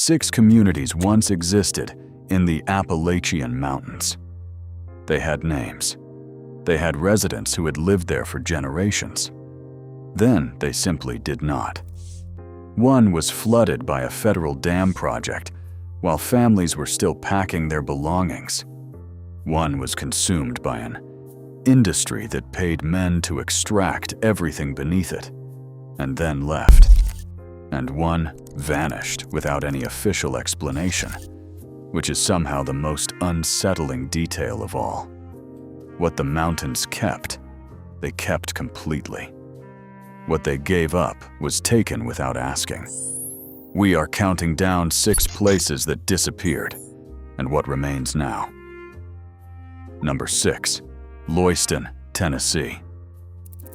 6 communities once existed in the Appalachian Mountains. They had names. They had residents who had lived there for generations. Then they simply did not. One was flooded by a federal dam project while families were still packing their belongings. One was consumed by an industry that paid men to extract everything beneath it and then left. And one vanished without any official explanation, which is somehow the most unsettling detail of all. What the mountains kept, they kept completely. What they gave up was taken without asking. We are counting down 6 places that disappeared, and what remains now. Number 6. Loyston, Tennessee.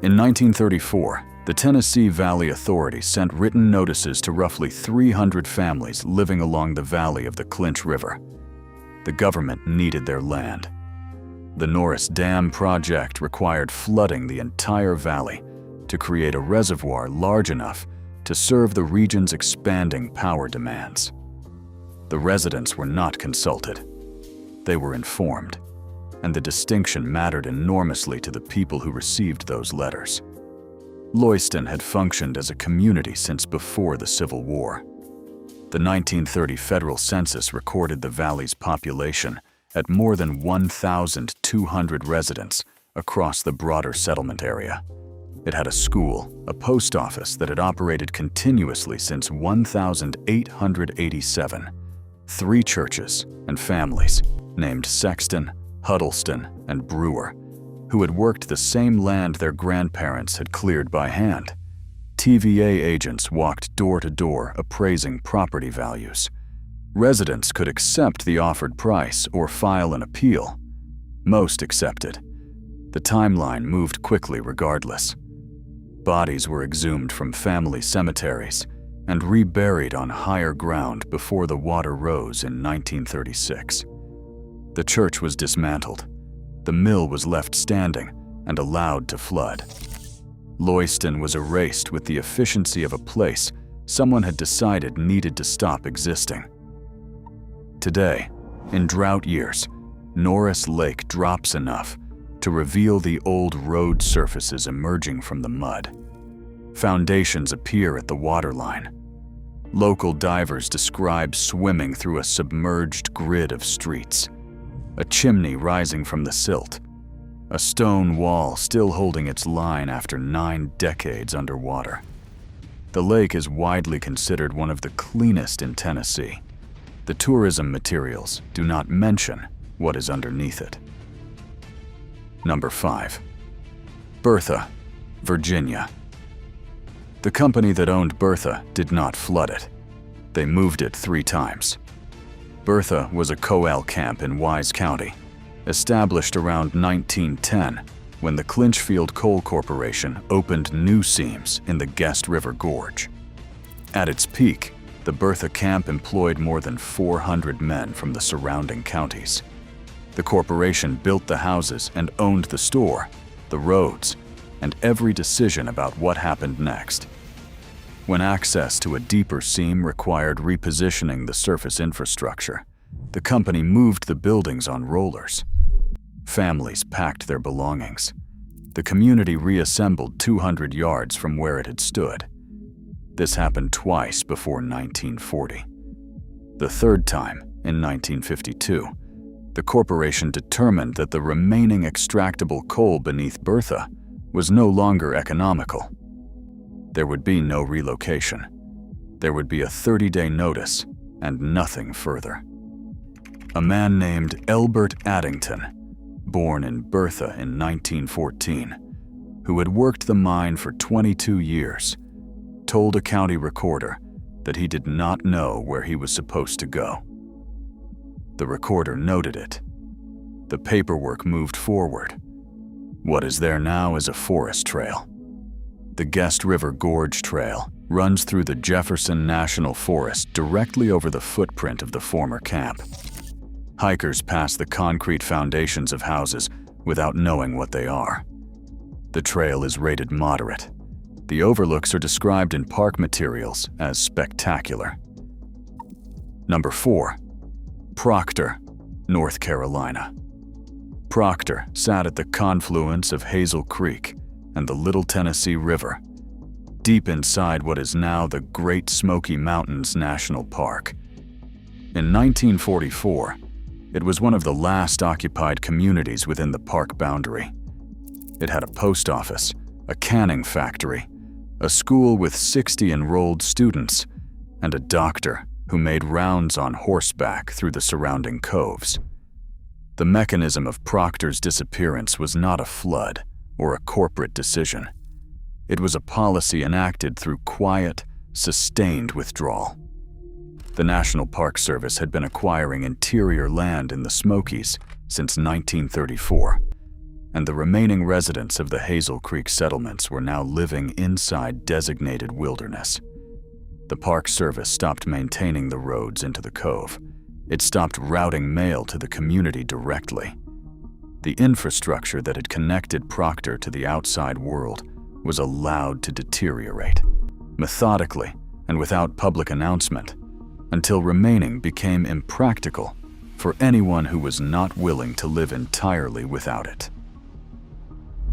In 1934, the Tennessee Valley Authority sent written notices to roughly 300 families living along the valley of the Clinch River. The government needed their land. The Norris Dam project required flooding the entire valley to create a reservoir large enough to serve the region's expanding power demands. The residents were not consulted. They were informed, and the distinction mattered enormously to the people who received those letters. Loyston had functioned as a community since before the Civil War. The 1930 federal census recorded the valley's population at more than 1,200 residents across the broader settlement area. It had a school, a post office that had operated continuously since 1887, 3 churches and families named Sexton, Huddleston, and Brewer, who had worked the same land their grandparents had cleared by hand. TVA agents walked door to door appraising property values. Residents could accept the offered price or file an appeal. Most accepted. The timeline moved quickly regardless. Bodies were exhumed from family cemeteries and reburied on higher ground before the water rose in 1936. The church was dismantled. The mill was left standing and allowed to flood. Loyston was erased with the efficiency of a place someone had decided needed to stop existing. Today, in drought years, Norris Lake drops enough to reveal the old road surfaces emerging from the mud. Foundations appear at the waterline. Local divers describe swimming through a submerged grid of streets. A chimney rising from the silt, a stone wall still holding its line after 9 decades underwater. The lake is widely considered one of the cleanest in Tennessee. The tourism materials do not mention what is underneath it. Number 5. Bertha, Virginia. The company that owned Bertha did not flood it. They moved it 3 times. Bertha was a coal camp in Wise County, established around 1910 when the Clinchfield Coal Corporation opened new seams in the Guest River Gorge. At its peak, the Bertha camp employed more than 400 men from the surrounding counties. The corporation built the houses and owned the store, the roads, and every decision about what happened next. When access to a deeper seam required repositioning the surface infrastructure, the company moved the buildings on rollers. Families packed their belongings. The community reassembled 200 yards from where it had stood. This happened twice before 1940. The 3rd time, in 1952, the corporation determined that the remaining extractable coal beneath Bertha was no longer economical. There would be no relocation. There would be a 30-day notice and nothing further. A man named Elbert Addington, born in Bertha in 1914, who had worked the mine for 22 years, told a county recorder that he did not know where he was supposed to go. The recorder noted it. The paperwork moved forward. What is there now is a forest trail. The Guest River Gorge Trail runs through the Jefferson National Forest directly over the footprint of the former camp. Hikers pass the concrete foundations of houses without knowing what they are. The trail is rated moderate. The overlooks are described in park materials as spectacular. Number 4. Proctor, North Carolina. Proctor sat at the confluence of Hazel Creek and the Little Tennessee River, deep inside what is now the Great Smoky Mountains National Park. In 1944, it was one of the last occupied communities within the park boundary. It had a post office, a canning factory, a school with 60 enrolled students, and a doctor who made rounds on horseback through the surrounding coves. The mechanism of Proctor's disappearance was not a flood or a corporate decision. It was a policy enacted through quiet, sustained withdrawal. The National Park Service had been acquiring interior land in the Smokies since 1934, and the remaining residents of the Hazel Creek settlements were now living inside designated wilderness. The Park Service stopped maintaining the roads into the cove. It stopped routing mail to the community directly. The infrastructure that had connected Proctor to the outside world was allowed to deteriorate, methodically and without public announcement, until remaining became impractical for anyone who was not willing to live entirely without it.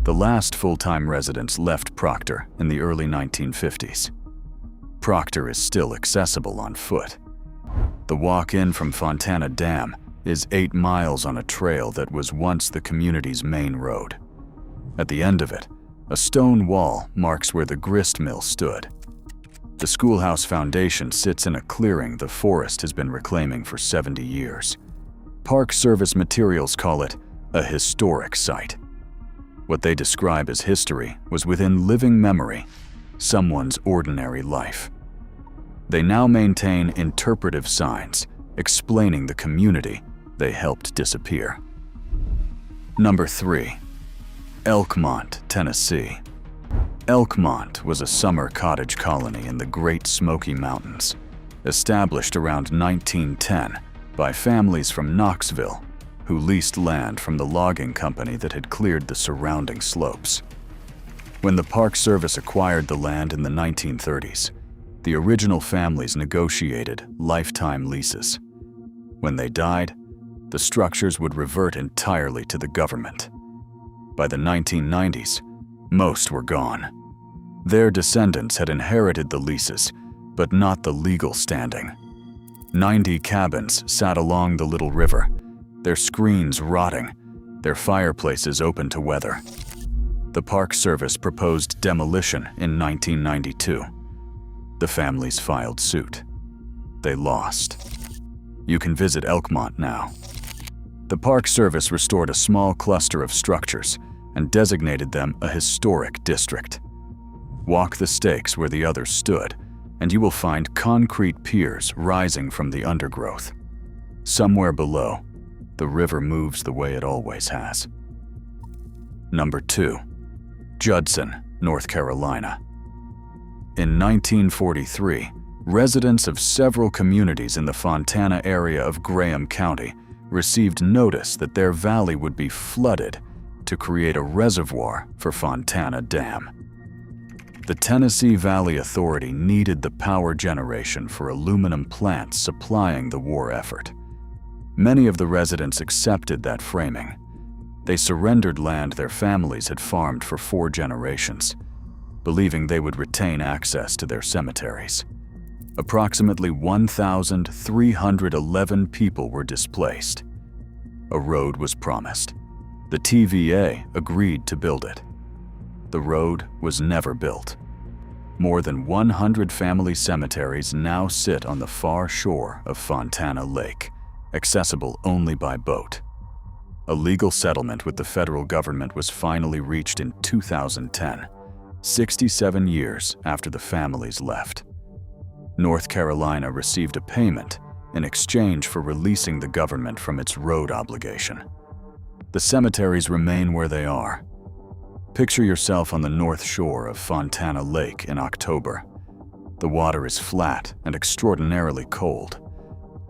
The last full-time residents left Proctor in the early 1950s. Proctor is still accessible on foot. The walk-in from Fontana Dam is 8 miles on a trail that was once the community's main road. At the end of it, a stone wall marks where the grist mill stood. The schoolhouse foundation sits in a clearing the forest has been reclaiming for 70 years. Park Service materials call it a historic site. What they describe as history was within living memory, someone's ordinary life. They now maintain interpretive signs explaining the community they helped disappear. Number 3. Elkmont, Tennessee. Elkmont was a summer cottage colony in the Great Smoky Mountains, established around 1910 by families from Knoxville who leased land from the logging company that had cleared the surrounding slopes. When the Park Service acquired the land in the 1930s, the original families negotiated lifetime leases. When they died, the structures would revert entirely to the government. By the 1990s, most were gone. Their descendants had inherited the leases, but not the legal standing. 90 cabins sat along the little river, their screens rotting, their fireplaces open to weather. The Park Service proposed demolition in 1992. The families filed suit. They lost. You can visit Elkmont now. The Park Service restored a small cluster of structures and designated them a historic district. Walk the stakes where the others stood, and you will find concrete piers rising from the undergrowth. Somewhere below, the river moves the way it always has. Number 2. Judson, North Carolina. In 1943, residents of several communities in the Fontana area of Graham County received notice that their valley would be flooded to create a reservoir for Fontana Dam. The Tennessee Valley Authority needed the power generation for aluminum plants supplying the war effort. Many of the residents accepted that framing. They surrendered land their families had farmed for 4 generations, believing they would retain access to their cemeteries. Approximately 1,311 people were displaced. A road was promised. The TVA agreed to build it. The road was never built. More than 100 family cemeteries now sit on the far shore of Fontana Lake, accessible only by boat. A legal settlement with the federal government was finally reached in 2010, 67 years after the families left. North Carolina received a payment in exchange for releasing the government from its road obligation. The cemeteries remain where they are. Picture yourself on the north shore of Fontana Lake in October. The water is flat and extraordinarily cold.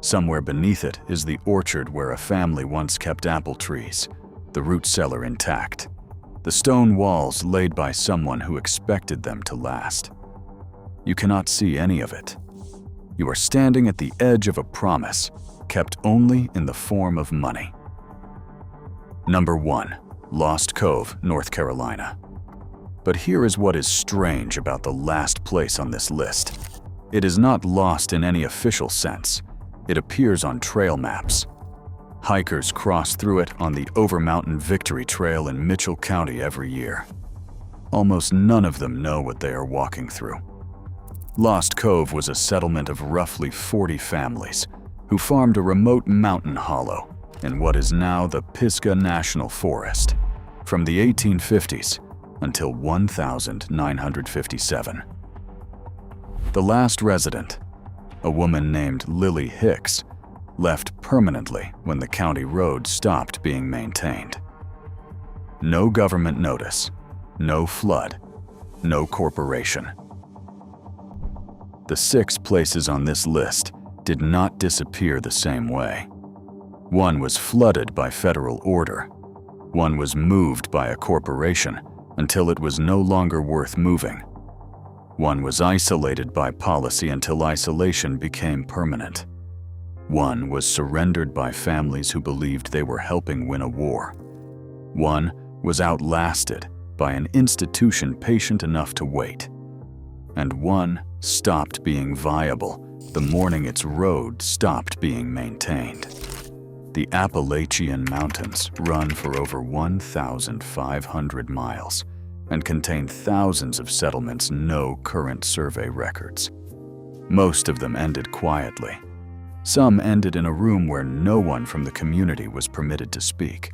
Somewhere beneath it is the orchard where a family once kept apple trees, the root cellar intact, the stone walls laid by someone who expected them to last. You cannot see any of it. You are standing at the edge of a promise, kept only in the form of money. Number 1. Lost Cove, North Carolina. But here is what is strange about the last place on this list. It is not lost in any official sense. It appears on trail maps. Hikers cross through it on the Over-Mountain Victory Trail in Mitchell County every year. Almost none of them know what they are walking through. Lost Cove was a settlement of roughly 40 families who farmed a remote mountain hollow in what is now the Pisgah National Forest from the 1850s until 1957. The last resident, a woman named Lily Hicks, left permanently when the county road stopped being maintained. No government notice, no flood, no corporation. The 6 places on this list did not disappear the same way. One was flooded by federal order. One was moved by a corporation until it was no longer worth moving. One was isolated by policy until isolation became permanent. One was surrendered by families who believed they were helping win a war. One was outlasted by an institution patient enough to wait. And one stopped being viable the morning its road stopped being maintained. The Appalachian Mountains run for over 1,500 miles and contain thousands of settlements no current survey records. Most of them ended quietly. Some ended in a room where no one from the community was permitted to speak.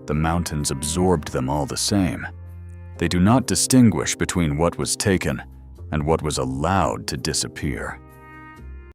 The mountains absorbed them all the same. They do not distinguish between what was taken and what was allowed to disappear.